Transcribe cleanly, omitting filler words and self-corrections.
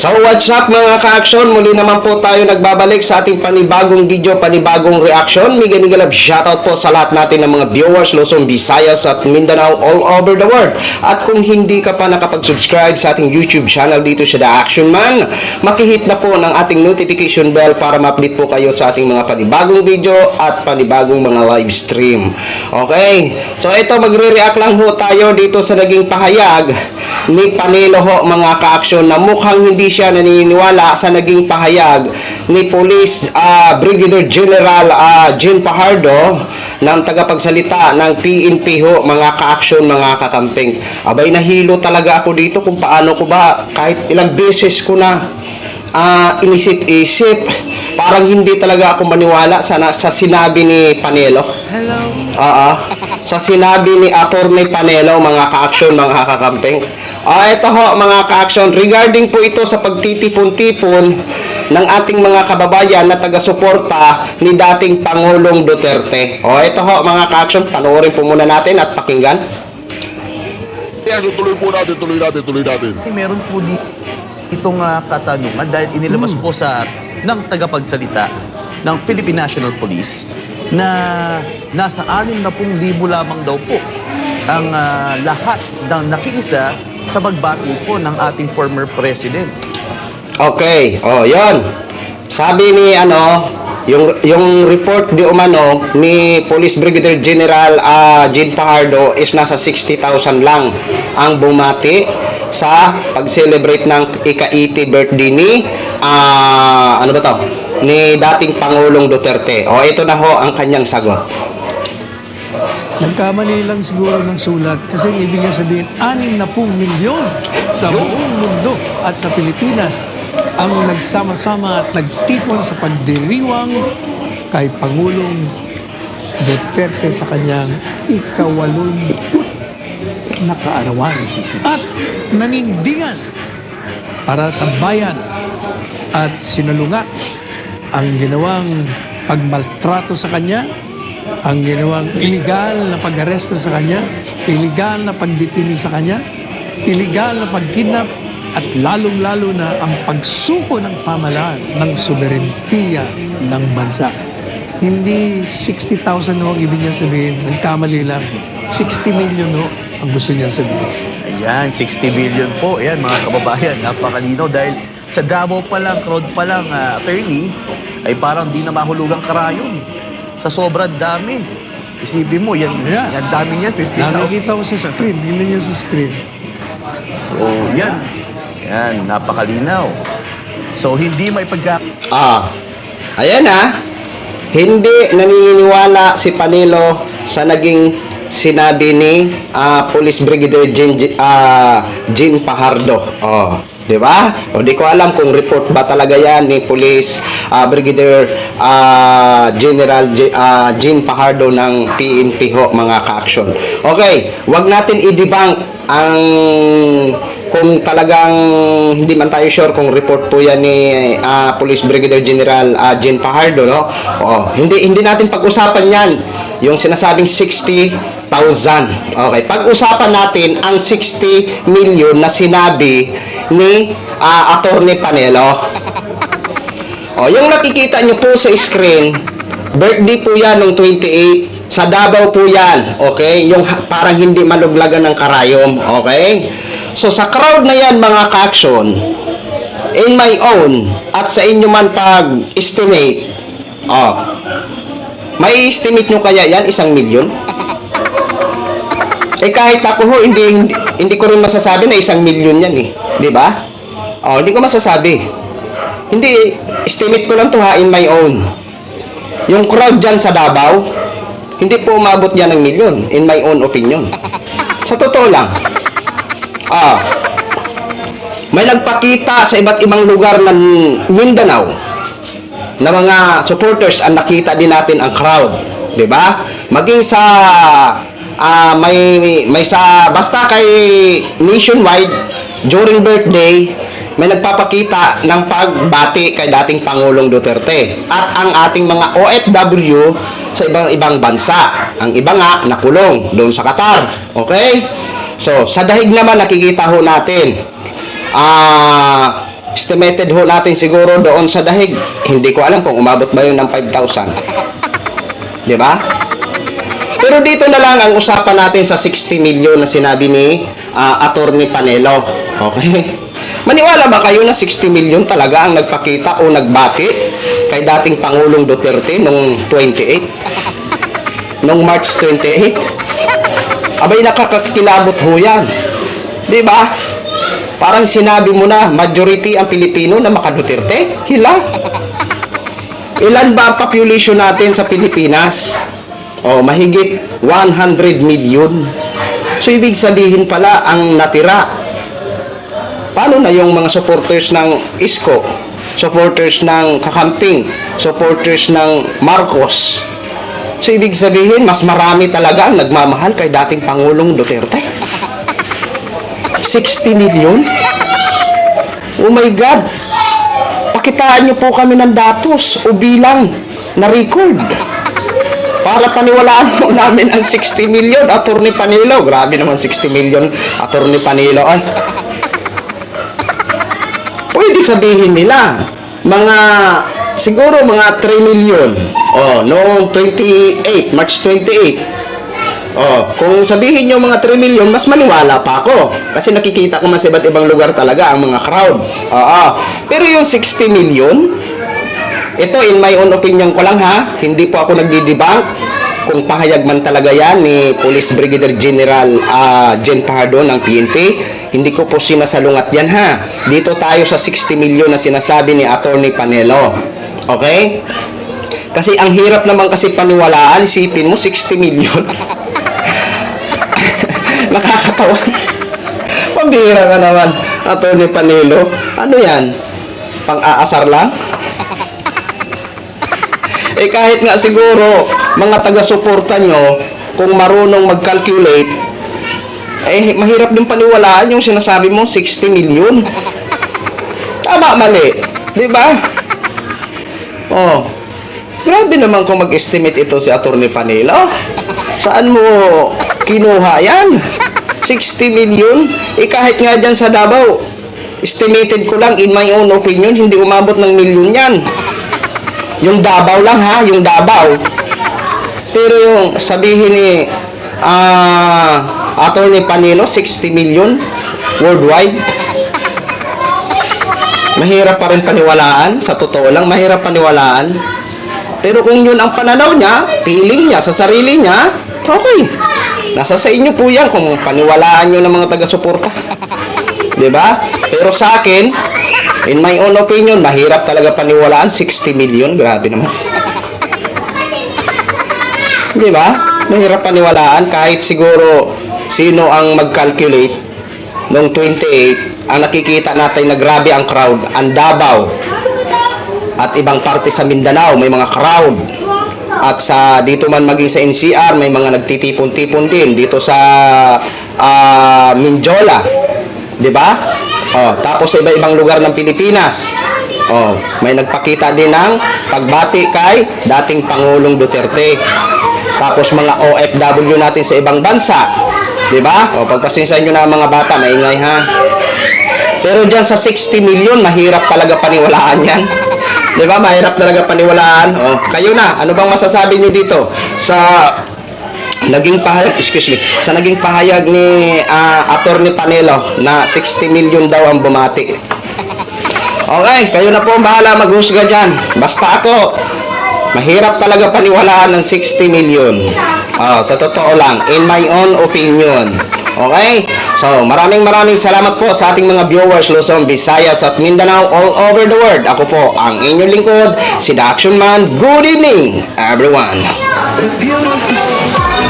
So what's up mga ka-action? Muli naman po tayo nagbabalik sa ating panibagong video, panibagong reaction. Miguel shoutout po sa lahat natin ng mga viewers Luzon, Visayas at Mindanao all over the world. At kung hindi ka pa nakapag-subscribe sa ating YouTube channel dito sa The Action Man, makihit na po ng ating notification bell para ma-update po kayo sa ating mga panibagong video at panibagong mga live stream. Okay? So ito, magre-react lang ho tayo dito sa naging pahayag ni Panelo ho mga ka-action, na mukhang hindi siya naniniwala sa naging pahayag ni Police Brigadier General Jean Fajardo ng tagapagsalita ng PNP ho mga ka-action, mga kakamping. Abay, nahilo talaga ako dito kung paano ko ba kahit ilang beses ko na inisip-isip, parang hindi talaga ako maniwala sa sinabi ni Panelo. Hello. Sa sinabi ni Attorney Panelo mga ka-action, mga kakamping. Ito ho mga ka-action, regarding po ito sa pagtitipon-tipon ng ating mga kababayan na taga-suporta ni dating Pangulong Duterte. Ito ho mga ka-action, panoorin po muna natin at pakinggan. Yes, tuloy natin. Meron po itong katanungan dahil inilabas po ng tagapagsalita ng Philippine National Police na nasa 60,000 lamang daw po ang lahat ng nakiisa sa pagbati po ng ating former president. Okay, yon. Sabi ni yung report di umano ni Police Brigadier General Jean Fajardo is nasa 60,000 lang ang bumati sa pag-celebrate ng ika-80 birthday ni ni dating Pangulong Duterte. Ito na ho ang kanyang sagot. Nagkamali lang siguro ng sulat kasi ibig sabihin 60 milyon sa buong mundo at sa Pilipinas ang nagsama-sama at nagtipon sa pagdiriwang kay Pangulong Duterte sa kanyang ika-80 na kaarawan at nanindigan para sa bayan at sinalungat ang ginawang pagmaltrato sa kanya, ang ginawang illegal na pag-aresto sa kanya, illegal na pagdetini sa kanya, illegal na pagkidnap, at lalong-lalo na ang pagsuko ng pamahalaan ng soberentiya ng bansa. Hindi 60,000 ho ang ibig niya sabihin, nagkamali lang. 60 million ho ang gusto niya sabihin. Ayan, 60 billion po. Ayan mga kababayan, napakalino dahil sa Davao pa lang, crowd pa lang, attorney, ay parang di na mahulugang karayom. Sa sobrang dami. Isipin mo, yan dami niyan, 50,000. Nakikita ko sa screen, hindi niya sa screen. So, yan. Yan, napakalinaw. So, hindi may Ayan hindi naniniwala si Panelo sa naging sinabi ni Police Brigadier Jean Fajardo. Di ba? Di ko alam kung report ba talaga yan ni Police Brigadier General Jean Fajardo ng PNP ho mga ka-action. Okay, wag natin i-debunk ang kung talagang hindi man tayo sure kung report po yan ni Police Brigadier General Jean Fajardo, no? Hindi natin pag-usapan yan yung sinasabing 60,000. Okay, pag-usapan natin ang 60 million na sinabi ni Attorney Panelo. Yung nakikita nyo po sa screen, birthday po yan ng 28, sa Davao po yan, okay? Yung parang hindi maluglagan ng karayom, okay? So sa crowd na yan mga ka-action, in my own at sa inyo man pag-estimate, may estimate nyo kaya yan 1 milyon? Kahit ako ho, hindi ko rin masasabi na 1 milyon yan di ba? Hindi ko masasabi. Hindi, estimate ko lang to in my own. Yung crowd dyan sa Davao, hindi po umabot yan ng milyon, in my own opinion. Sa totoo lang. May nagpakita sa iba't ibang lugar ng Mindanao na mga supporters, ang nakita din natin ang crowd, di ba? Maging sa may sa basta kay nationwide during birthday, may nagpapakita ng pagbati kay dating Pangulong Duterte at ang ating mga OFW sa ibang bansa. Ang iba nga nakulong doon sa Qatar. Okay? So, sa dahig naman nakikita ho natin estimated ho natin siguro doon sa dahig. Hindi ko alam kung umabot ba yun ng 5,000. Di ba? Pero dito na lang ang usapan natin sa 60 million na sinabi ni Attorney Panelo. Okay? Maniwala ba kayo na 60 million talaga ang nagpakita o nagbati kay dating Pangulong Duterte noong 28? Noong March 28? Abay, nakakakilabot ho yan. Di ba? Parang sinabi mo na, majority ang Pilipino na maka-Duterte? Hila? Ilan ba ang population natin sa Pilipinas? Mahigit 100 million. So, ibig sabihin pala, ang natira. Paano na yung mga supporters ng Isko? Supporters ng Kakamping? Supporters ng Marcos? So, ibig sabihin, mas marami talaga ang nagmamahal kay dating Pangulong Duterte. 60 million? Oh my God! Pakitaan niyo po kami ng datos o bilang na record. Para paniwalaan mo namin ang 60 million, Attorney Panelo. Grabe naman 60 million, Attorney Panelo. Ay. Pwede sabihin nila, siguro mga 3 million. Noong 28, March 28. Kung sabihin nyo mga 3 million, mas maniwala pa ako. Kasi nakikita ko mas iba't ibang lugar talaga ang mga crowd. Pero yung 60 million, ito in my own opinion ko lang ha, hindi po ako nagdi-debunk. Kung pahayag man talaga yan ni Police Brigadier General Jen Pardo ng PNP, hindi ko po sinasalungat yan ha. Dito tayo sa 60 million na sinasabi ni Attorney Panelo. Okay? Kasi ang hirap naman kasi paniwalaan, isipin mo 60 million. Nakakatawa. Pambihira ka naman, Attorney Panelo. Ano yan? Pang-aasar lang? Kahit nga siguro, mga taga-suporta nyo, kung marunong mag-calculate, mahirap din paniwalaan yung sinasabi mo, 60 million. Tama, mali. Diba? Grabe naman kung mag-estimate ito si Attorney Panelo. Saan mo kinuha yan? 60 million? Kahit nga dyan sa Davao, estimated ko lang, in my own opinion, hindi umabot ng milyon yan. Yung Davao lang ha, yung Davao. Pero yung sabihin ni Attorney Panelo, 60 million worldwide. Mahirap pa rin paniwalaan, sa totoo lang, mahirap paniwalaan. Pero kung yun ang pananaw niya, feeling niya, sa sarili niya, okay. Nasa sa inyo po yan kung paniwalaan nyo ng mga taga-suporta. Diba? Pero sa akin, in my own opinion, mahirap talaga paniwalaan, 60 million. Grabe naman. Diba? Mahirap paniwalaan kahit siguro sino ang mag-calculate noong 28, ang nakikita natin na grabe ang crowd, ang Davao at ibang parte sa Mindanao, may mga crowd. At sa dito man maging sa NCR, may mga nagtitipon-tipon din dito sa Minjola. 'Di ba? Tapos sa iba-ibang lugar ng Pilipinas. May nagpakita din ng pagbati kay dating Pangulong Duterte. Tapos mga OFW natin sa ibang bansa. 'Di ba? Pagpasensyahan niyo na mga bata, maingay ha. Pero diyan sa 60 million, mahirap talaga paniwalaan 'yan. Diba? Mahirap talaga paniwalaan. Kayo na, ano bang masasabi nyo dito sa naging pahayag ni Attorney Panelo na 60 million daw ang bumati. Okay, kayo na po ang bahala maghusga dyan. Basta ako, mahirap talaga paniwalaan ng 60 million. Sa totoo lang, in my own opinion. Okay? So, maraming salamat po sa ating mga viewers, Luzon, Visayas at Mindanao all over the world. Ako po ang inyong lingkod, si The Action Man. Good evening, everyone. Beautiful.